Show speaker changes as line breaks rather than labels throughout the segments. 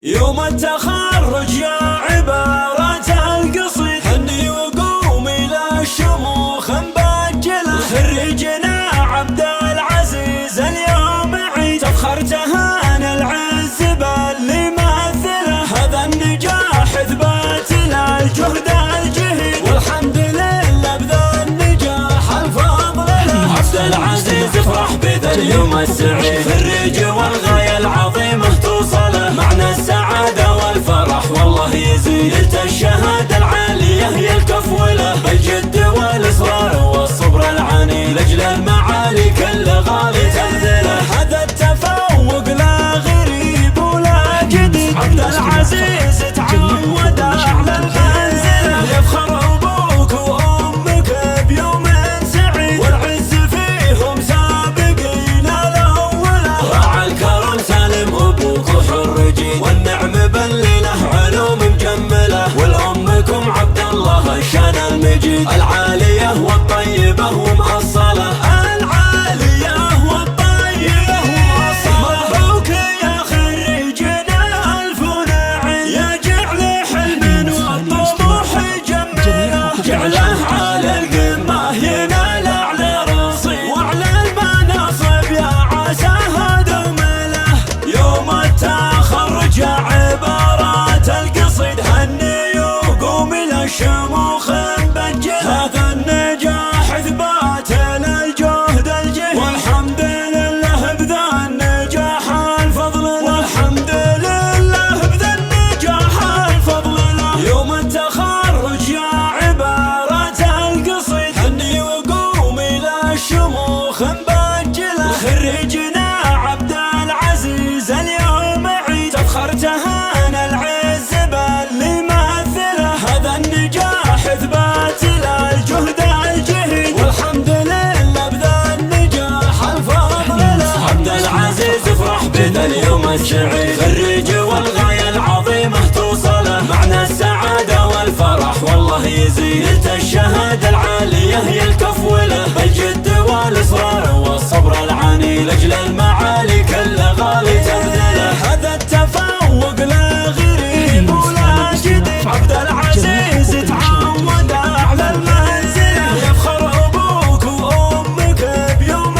يوم التخرج يا عبارة القصيد، هني وقوم إلى الشموخ مبجلة. خريجنا عبد العزيز اليوم عيد، تفخر تهان العز باللي مثله. هذا النجاح اثبات للجهد الجهيد، والحمد لله بذا النجاح الفضل له. عبد العزيز افرح بذا اليوم السعيد، خريج والغاية العظيمة توصله. معنى السعادة والفرح والله يزيد، نلت الشهادة العالية هي الكفولة. بالجد والإصرار والصبر العاني، لأجل المعالي كل غالي تبذله. هذا التفوق لا غريب ولا جديد، عبد العزيز تعود على المنزلة. يفخر أبوك وأمك بيوم سعيد، والعز فيهم سابقين الأولى. راعى الكرم سالم أبوك وحرجين، والنعم بلله علوم مجملة. والأمكم عبد الله الشان المجيد، العالية والطيبة ومأصلة. العالية والطيبة ومأصلة. مبروك يا خريجنا ألف نعم، يا جعل حلم والطموح يجمله. جعله على القمة ينال أعلى رصيد، وعلى المناصب يا عساها دومله. يوم التخرج يا عبارة القصيد، هني وقوم إلى الشموخ مبجلة. هذا النجاح اثبات للجهد الجهيد، والحمد لله بذا النجاح الفضل له. والحمد لله بذا النجاح الفضل له. يوم التخرج يا عبارة القصيد، هني وقوم إلى الشموخ مبجلة. خريجنا عبد العزيز اليوم عيد، تفخر تهان العز باللي مثله. هذا النجاح اثبات للجهد الجهيد، والحمد لله بذا النجاح الفضل له. عبد العزيز افرح بذا اليوم السعيد، خريج والغاية العظيمة توصله. معنى السعادة والفرح والله يزيد، نلت الشهادة العالية هي الكفولة. بالجد والإصرار والصبر العاني، لأجل المعالي كل غالي تبذله. هذا التفوق لا غريب ولا جديد، عبد العزيز تعود على المنزلة. يفخر أبوك وأمك بيوم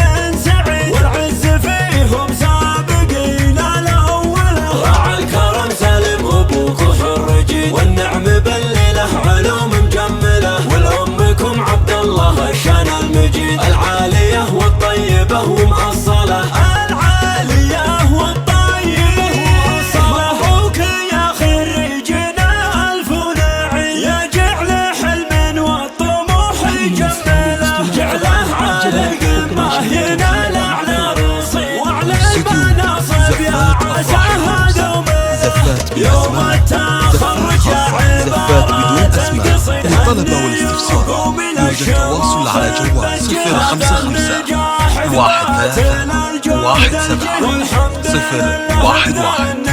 سعيد، والعز فيهم سابقين الأولى. راعى الكرم سالم أبوك وحرجين، والنعم بلله علوم مجملة. والأمكم عبد الله الشان المجيد، العالية والطيبة ومأصلة. العالية والطيبة ومأصلة. مبروك يا خريجنا ألف نعم، يا جعل حلم والطموح يجمله. جعله على القمة ينال أعلى رصيد، وعلى المناصب يا عساها دومله. يوم التخرج يا عبارة القصيد،
للطلبة والاستفسار يرجى التواصل على جوال 055 13 17 011.